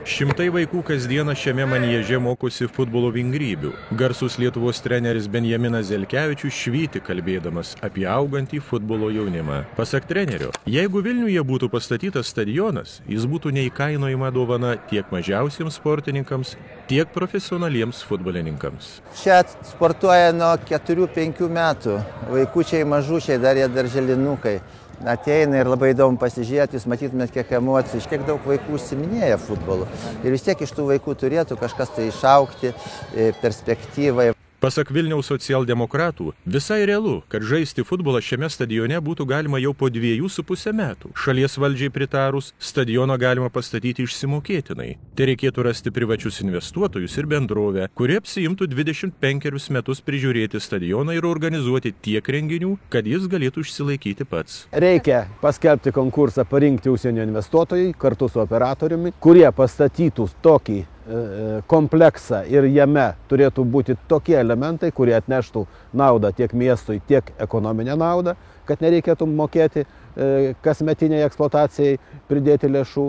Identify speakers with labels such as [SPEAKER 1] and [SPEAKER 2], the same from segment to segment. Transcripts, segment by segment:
[SPEAKER 1] Šimtai vaikų kasdieną šiame manieže mokosi futbolo vingrybių. Garsus Lietuvos treneris Benjaminas Zelkevičius švyti kalbėdamas apie augantį futbolo jaunimą. Pasak trenerio, jeigu Vilniuje būtų pastatytas stadionas, jis būtų neįkainojama dovana tiek mažiausiems sportininkams, tiek profesionaliems futbolininkams.
[SPEAKER 2] Čia sportuoja nuo 4-5 metų. Vaikučiai mažučiai, dar jie darželinukai. Ateina ir labai įdomu pasižiūrėti, jūs matytumėt, kiek emocijų, kiek daug vaikų užsiminėja futbolu. Ir vis tiek iš tų vaikų turėtų kažkas tai išaugti, perspektyvai.
[SPEAKER 1] Pasak Vilniaus socialdemokratų, visai realu, kad žaisti futbolą šiame stadione būtų galima jau po 2,5 metų. Šalies valdžiai pritarus, stadioną galima pastatyti išsimokėtinai. Tai reikėtų rasti privačius investuotojus ir bendrovę, kurie apsiimtų 25 metus prižiūrėti stadioną ir organizuoti tiek renginių, kad jis galėtų išsilaikyti pats.
[SPEAKER 3] Reikia paskelbti konkursą, parinkti užsienio investuotojai kartu su operatoriumi, kurie pastatytų tokį kompleksą ir jame turėtų būti tokie elementai, kurie atneštų naudą tiek miestui, tiek ekonominę naudą, kad nereikėtų mokėti kasmetiniai eksploatacijai pridėti lėšų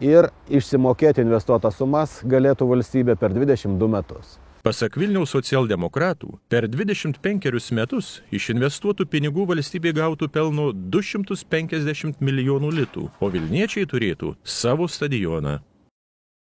[SPEAKER 3] ir išsimokėti investuotas sumas galėtų valstybė per 22 metus.
[SPEAKER 1] Pasak Vilniaus socialdemokratų, per 25 metus iš investuotų pinigų valstybė gautų pelno 250 milijonų litų, o vilniečiai turėtų savo stadioną.